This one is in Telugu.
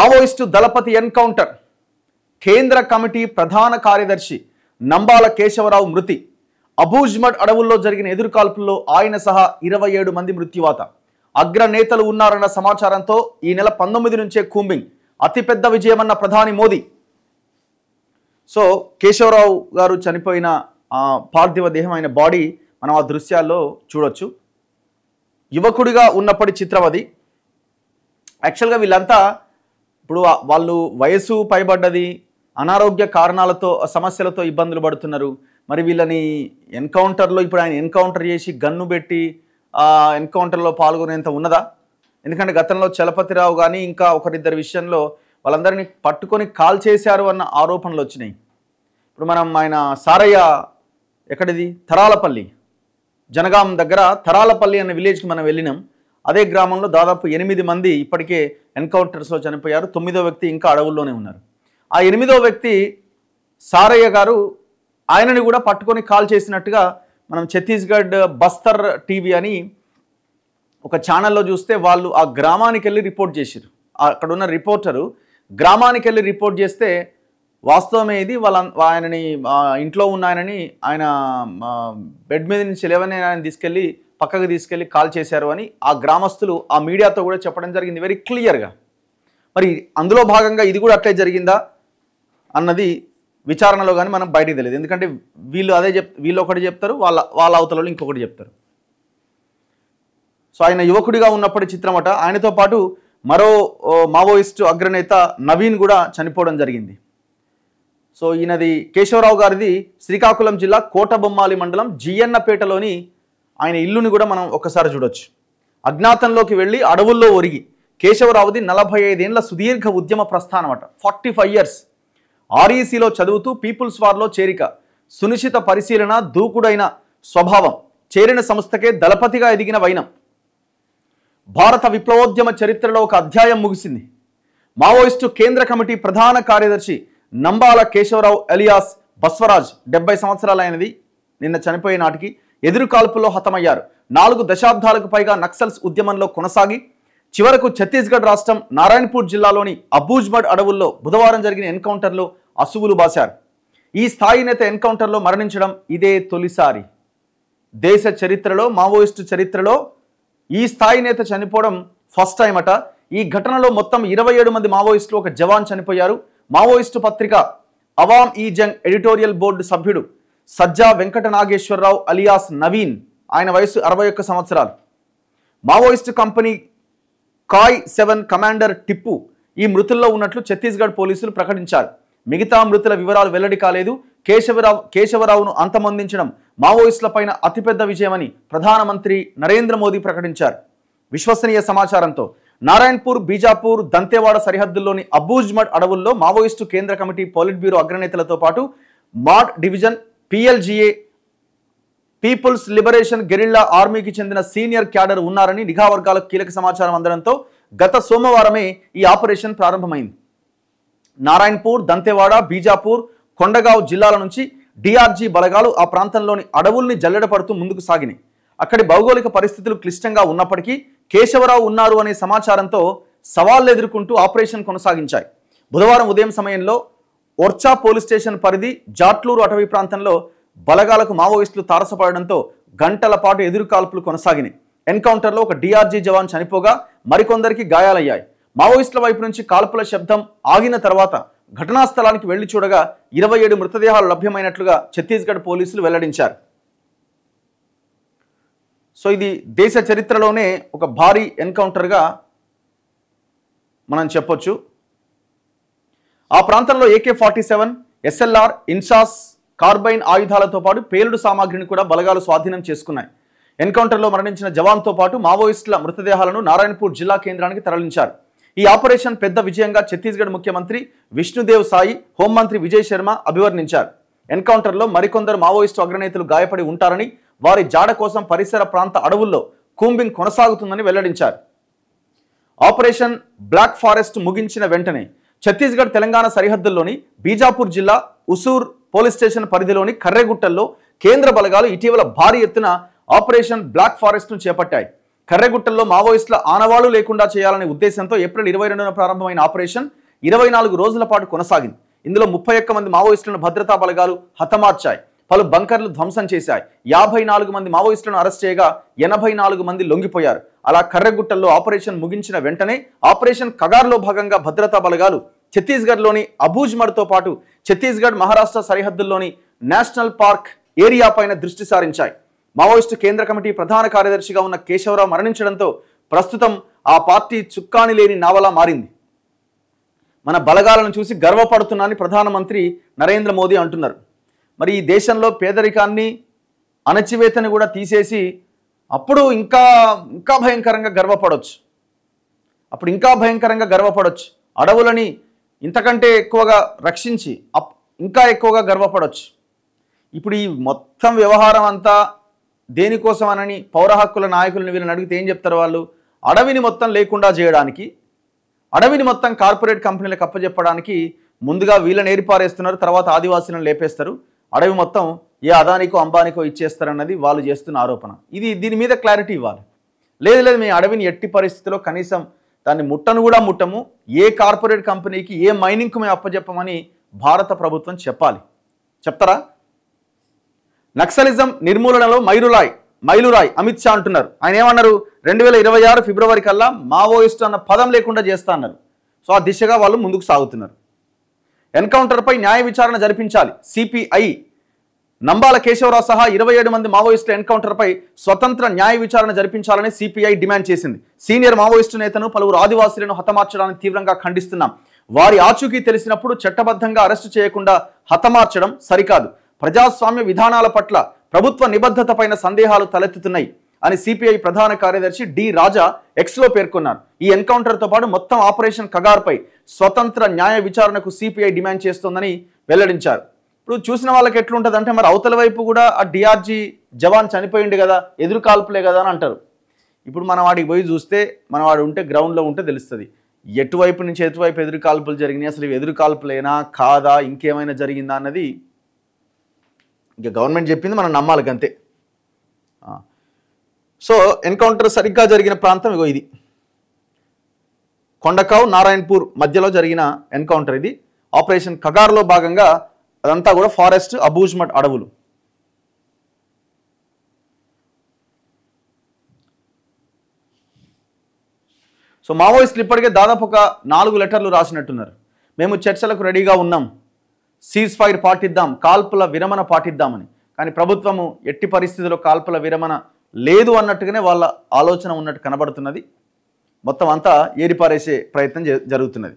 మావోయిస్టు దళపతి ఎన్కౌంటర్. కేంద్ర కమిటీ ప్రధాన కార్యదర్శి నంబాల కేశవరావు మృతి. అబూజ్మడ్ అడవుల్లో జరిగిన ఎదురుకాల్పుల్లో ఆయన సహా 27 మంది మృత్యువాత. అగ్రనేతలు ఉన్నారన్న సమాచారంతో ఈ నెల 19 నుంచే కూంబింగ్. అతిపెద్ద విజయమన్న ప్రధాని మోదీ. సో కేశవరావు గారు చనిపోయిన పార్థివ దేహం అయిన బాడీ మనం ఆ దృశ్యాల్లో చూడొచ్చు. యువకుడిగా ఉన్నప్పటి చిత్రం అది. యాక్చువల్గా వీళ్ళంతా ఇప్పుడు వాళ్ళు వయసు పైబడ్డది, అనారోగ్య కారణాలతో సమస్యలతో ఇబ్బందులు పడుతున్నారు. మరి వీళ్ళని ఎన్కౌంటర్లో ఇప్పుడు ఆయన ఎన్కౌంటర్ చేసి గన్ను పెట్టి ఎన్కౌంటర్లో పాల్గొనేంత ఉన్నదా? ఎందుకంటే గతంలో చలపతిరావు కానీ ఇంకా ఒకరిద్దరి విషయంలో వాళ్ళందరినీ పట్టుకొని కాల్ చేశారు అన్న ఆరోపణలు వచ్చినాయి. ఇప్పుడు మనం ఆయన సారయ్య ఎక్కడిది తరాలపల్లి, జనగాం దగ్గర తరాలపల్లి అనే విలేజ్కి మనం వెళ్ళినాం. అదే గ్రామంలో దాదాపు 8 మంది ఇప్పటికే ఎన్కౌంటర్స్లో చనిపోయారు. 9వ వ్యక్తి ఇంకా అడవుల్లోనే ఉన్నారు. ఆ 8వ వ్యక్తి సారయ్య గారు, ఆయనని కూడా పట్టుకొని కాల్ చేసినట్టుగా మనం ఛత్తీస్గఢ్ బస్తర్ టీవీ అని ఒక ఛానల్లో చూస్తే వాళ్ళు ఆ గ్రామానికి వెళ్ళి రిపోర్ట్ చేశారు. అక్కడ ఉన్న రిపోర్టరు గ్రామానికి వెళ్ళి రిపోర్ట్ చేస్తే వాస్తవమే ఇది. ఆయనని ఇంట్లో ఉన్న ఆయన బెడ్ మీద నుంచి లేవని ఆయన తీసుకెళ్ళి పక్కకు తీసుకెళ్ళి కాల్ చేశారు అని ఆ గ్రామస్తులు ఆ మీడియాతో కూడా చెప్పడం జరిగింది వెరీ క్లియర్గా. మరి అందులో భాగంగా ఇది కూడా అట్లే జరిగిందా అన్నది విచారణలో కానీ మనం బయటికి తెలియదు. ఎందుకంటే వీళ్ళు ఒకటి చెప్తారు, వాళ్ళ అవతలలో ఇంకొకటి చెప్తారు. సో ఆయన యువకుడిగా ఉన్నప్పటి చిత్రమట. ఆయనతో పాటు మరో మావోయిస్టు అగ్రనేత నవీన్ కూడా చనిపోవడం జరిగింది. సో ఈయనది కేశవరావు గారిది శ్రీకాకుళం జిల్లా కోటబొమ్మాలి మండలం జియన్నపేటలోని ఆయన ఇల్లుని కూడా మనం ఒక్కసారి చూడొచ్చు. అజ్ఞాతంలోకి వెళ్ళి అడవుల్లో ఒరిగి కేశవరావుది 45 ఏళ్ల సుదీర్ఘ ఉద్యమ ప్రస్థానం అట. 45 years. ఆర్ఈసీలో చదువుతూ పీపుల్స్ వార్లో చేరిక, సునిశ్చిత పరిశీలన, దూకుడైన స్వభావం, చేరిన సంస్థకే దళపతిగా ఎదిగిన వైనం. భారత విప్లవోద్యమ చరిత్రలో ఒక అధ్యాయం ముగిసింది. మావోయిస్టు కేంద్ర కమిటీ ప్రధాన కార్యదర్శి నంబాల కేశవరావు ఎలియాస్ బస్వరాజ్ 70 సంవత్సరాలైనది. నిన్న చనిపోయే నాటికి ఎదురుకాల్పుల్లో హతమయ్యారు. 4 దశాబ్దాలకు పైగా నక్సల్స్ ఉద్యమంలో కొనసాగి చివరకు ఛత్తీస్గఢ్ రాష్ట్రం నారాయణపూర్ జిల్లాలోని అబూజ్మడ్ అడవుల్లో బుధవారం జరిగిన ఎన్కౌంటర్లో అసువులు బాశారు. ఈ స్థాయి నేత ఎన్కౌంటర్లో మరణించడం ఇదే తొలిసారి. దేశ చరిత్రలో, మావోయిస్టు చరిత్రలో ఈ స్థాయి నేత చనిపోవడం ఫస్ట్ టైం అట. ఈ ఘటనలో మొత్తం 27 మంది మావోయిస్టులు, ఒక జవాన్ చనిపోయారు. మావోయిస్టు పత్రిక అవామ్ ఈ జంగ్ ఎడిటోరియల్ బోర్డు సభ్యుడు సజ్జా వెంకట నాగేశ్వరరావు అలియాస్ నవీన్, ఆయన వయసు 61 సంవత్సరాలు. మావోయిస్టు కంపెనీ కాయ్ 7 కమాండర్ టిప్పు ఈ మృతుల్లో ఉన్నట్లు ఛత్తీస్గఢ్ పోలీసులు ప్రకటించారు. మిగతా మృతుల వివరాలు వెల్లడి కాలేదు. కేశవరావును అంతమొందించడం మావోయిస్టులపైన అతిపెద్ద విజయమని ప్రధానమంత్రి నరేంద్ర మోదీ ప్రకటించారు. విశ్వసనీయ సమాచారంతో నారాయణపూర్, బీజాపూర్, దంతేవాడ సరిహద్దుల్లోని అబూజ్మడ్ అడవుల్లో మావోయిస్టు కేంద్ర కమిటీ పోలిట్ బ్యూరో అగ్రనేతలతో పాటు Maad division, PLGA people's liberation guerrilla ఆర్మీకి చెందిన సీనియర్ క్యాడర్ ఉన్నారని నిఘా వర్గాలకు కీలక సమాచారం అందడంతో గత సోమవారమే ఈ ఆపరేషన్ ప్రారంభమైంది. నారాయణపూర్, దంతేవాడ, బీజాపూర్, కొండగావ్ జిల్లాల నుంచి DRG బలగాలు ఆ ప్రాంతంలోని అడవుల్ని జల్లెడపడుతూ ముందుకు సాగినాయి. అక్కడి భౌగోళిక పరిస్థితులు క్లిష్టంగా ఉన్నప్పటికీ కేశవరావు ఉన్నారు అనే సమాచారంతో సవాళ్లు ఎదుర్కొంటూ ఆపరేషన్ కొనసాగించాయి. బుధవారం ఉదయం సమయంలో ఓర్చా పోలీస్ స్టేషన్ పరిధి జాట్లూరు అటవీ ప్రాంతంలో బలగాలకు మావోయిస్టులు తారసపడడంతో గంటల పాటు ఎదురుకాల్పులు కొనసాగినాయి. ఎన్కౌంటర్లో ఒక DRG జవాన్ చనిపోగా మరికొందరికి గాయాలయ్యాయి. మావోయిస్టుల వైపు నుంచి కాల్పుల శబ్దం ఆగిన తర్వాత ఘటనా స్థలానికి వెళ్లి చూడగా 27 మృతదేహాలు లభ్యమైనట్లుగా ఛత్తీస్గఢ్ పోలీసులు వెల్లడించారు. సో ఇది దేశ చరిత్రలోనే ఒక భారీ ఎన్కౌంటర్గా మనం చెప్పొచ్చు. ఆ ప్రాంతంలో AK-47, SLR, ఇన్సాస్, కార్బైన్ ఆయుధాలతో పాటు పేలుడు సామాగ్రిని కూడా బలగాలు స్వాధీనం చేసుకున్నాయి. ఎన్కౌంటర్లో మరణించిన జవాన్తో పాటు మావోయిస్టుల మృతదేహాలను నారాయణపూర్ జిల్లా కేంద్రానికి తరలించారు. ఈ ఆపరేషన్ పెద్ద విజయంగా ఛత్తీస్గఢ్ ముఖ్యమంత్రి విష్ణుదేవ్ సాయి, హోంమంత్రి విజయ్ శర్మ అభివర్ణించారు. ఎన్కౌంటర్లో మరికొందరు మావోయిస్టు అగ్రనేతలు గాయపడి ఉంటారని, వారి జాడ కోసం పరిసర ప్రాంత అడవుల్లో కూంబింగ్ కొనసాగుతుందని వెల్లడించారు. ఆపరేషన్ బ్లాక్ ఫారెస్ట్ ముగించిన వెంటనే ఛత్తీస్గఢ్ తెలంగాణ సరిహద్దుల్లోని బీజాపూర్ జిల్లా ఉసూర్ పోలీస్ స్టేషన్ పరిధిలోని కర్రెగుట్టల్లో కేంద్ర బలగాలు ఇటీవల భారీ ఎత్తున ఆపరేషన్ బ్లాక్ ఫారెస్ట్ ను చేపట్టాయి. కర్రెగుట్టల్లో మావోయిస్టుల ఆనవాళ్లు లేకుండా చేయాలనే ఉద్దేశంతో ఏప్రిల్ 22న ప్రారంభమైన ఆపరేషన్ 24 రోజుల పాటు కొనసాగింది. ఇందులో 31 మంది మావోయిస్టులను భద్రతా బలగాలు హతమార్చాయి. పలు బంకర్లు ధ్వంసం చేశాయి. 54 మంది మావోయిస్టులను అరెస్ట్ చేయగా 84 మంది లొంగిపోయారు. అలా కర్రెగుట్టల్లో ఆపరేషన్ ముగించిన వెంటనే ఆపరేషన్ కగార్లో భాగంగా భద్రతా బలగాలు ఛత్తీస్గఢ్లోని అబూజ్మర్తో పాటు ఛత్తీస్గఢ్ మహారాష్ట్ర సరిహద్దుల్లోని నేషనల్ పార్క్ ఏరియా పైన దృష్టి సారించాయి. మావోయిస్టు కేంద్ర కమిటీ ప్రధాన కార్యదర్శిగా ఉన్న కేశవరావు మరణించడంతో ప్రస్తుతం ఆ పార్టీ చుక్కాని లేని నావలా మారింది. మన బలగాలను చూసి గర్వపడుతున్నానని ప్రధానమంత్రి నరేంద్ర మోదీ అంటున్నారు. మరి ఈ దేశంలో పేదరికాన్ని అణచివేతని కూడా తీసేసి అప్పుడు ఇంకా భయంకరంగా గర్వపడవచ్చు. అడవులని ఇంతకంటే ఎక్కువగా రక్షించి ఇంకా ఎక్కువగా గర్వపడవచ్చు. ఇప్పుడు ఈ మొత్తం వ్యవహారం అంతా దేనికోసమనని పౌర హక్కుల నాయకులను వీళ్ళని అడిగితే ఏం చెప్తారు వాళ్ళు? అడవిని మొత్తం లేకుండా చేయడానికి, అడవిని మొత్తం కార్పొరేట్ కంపెనీలకు అప్పచెప్పడానికి ముందుగా వీళ్ళని ఏరిపారేస్తున్నారు, తర్వాత ఆదివాసీలను లేపేస్తారు, అడవి మొత్తం ఏ అదానికో అంబానికో ఇచ్చేస్తారన్నది వాళ్ళు చేస్తున్న ఆరోపణ. దీని మీద క్లారిటీ ఇవ్వాలి. లేదు మేము అడవిని ఎట్టి పరిస్థితిలో కనీసం దాన్ని ముట్టను కూడా ముట్టము, ఏ కార్పొరేట్ కంపెనీకి ఏ మైనింగ్కు మేము అప్పచెప్పమని భారత ప్రభుత్వం చెప్తారా? నక్సలిజం నిర్మూలనలో మైలురాయ్ అమిత్ షా అంటున్నారు. ఆయన ఏమన్నారు? 2026 ఫిబ్రవరి కల్లా మావోయిస్టు అన్న పదం లేకుండా చేస్తా అన్నారు. సో ఆ దిశగా వాళ్ళు ముందుకు సాగుతున్నారు. ఎన్కౌంటర్పై న్యాయ విచారణ జరిపించాలి. సిపిఐ నంబాల కేశవరావు సహా 27 మంది మావోయిస్టుల ఎన్కౌంటర్పై స్వతంత్ర న్యాయ విచారణ జరిపించాలని సిపిఐ డిమాండ్ చేసింది. సీనియర్ మావోయిస్టు నేతను పలువురు ఆదివాసీలను హతమార్చడాన్ని తీవ్రంగా ఖండిస్తున్నాం. వారి ఆచూకీ తెలిసినప్పుడు చట్టబద్ధంగా అరెస్టు చేయకుండా హతమార్చడం సరికాదు. ప్రజాస్వామ్య విధానాల పట్ల ప్రభుత్వ నిబద్ధత పైన సందేహాలు తలెత్తుతున్నాయి అని సిపిఐ ప్రధాన కార్యదర్శి డి రాజా ఎక్స్లో పేర్కొన్నారు. ఈ ఎన్కౌంటర్తో పాటు మొత్తం ఆపరేషన్ కగార్పై స్వతంత్ర న్యాయ విచారణకు సిపిఐ డిమాండ్ చేస్తోందని వెల్లడించారు. ఇప్పుడు చూసిన వాళ్ళకి ఎట్లుంటుందంటే, మరి అవతల వైపు కూడా ఆ డిఆర్జీ జవాన్ చనిపోయింది కదా, ఎదురు కాల్పులే కదా అని అంటారు. ఇప్పుడు మనం వాడికి పోయి చూస్తే, మన వాడు ఉంటే గ్రౌండ్లో ఉంటే తెలుస్తుంది ఎటువైపు నుంచి ఎటువైపు ఎదురు కాల్పులు జరిగినాయి, అసలు ఎదురు కాల్పులేనా కాదా, ఇంకేమైనా జరిగిందా అన్నది ఇంకా గవర్నమెంట్ చెప్పింది మనం నమ్మాలి అంతే. సో ఎన్కౌంటర్ సరిగ్గా జరిగిన ప్రాంతం ఇగో ఇది, కొండకావ్ నారాయణపూర్ మధ్యలో జరిగిన ఎన్కౌంటర్ ఇది. ఆపరేషన్ కగార్లో భాగంగా అదంతా కూడా ఫారెస్ట్ అబూజ్మట్ అడవులు. సో మావోయిస్టులు ఇప్పటికే దాదాపు ఒక 4 లెటర్లు రాసినట్టున్నారు. మేము చర్చలకు రెడీగా ఉన్నాం, సీజ్ ఫైర్ పాటిద్దాం, కాల్పుల విరమణ పాటిద్దామని. కానీ ప్రభుత్వము ఎట్టి పరిస్థితుల్లో కాల్పుల విరమణ లేదు అన్నట్టుగానే వాళ్ళ ఆలోచన ఉన్నట్టు కనబడుతున్నది. మొత్తం అంతా ఏరిపారేసే ప్రయత్నం జరుగుతున్నది.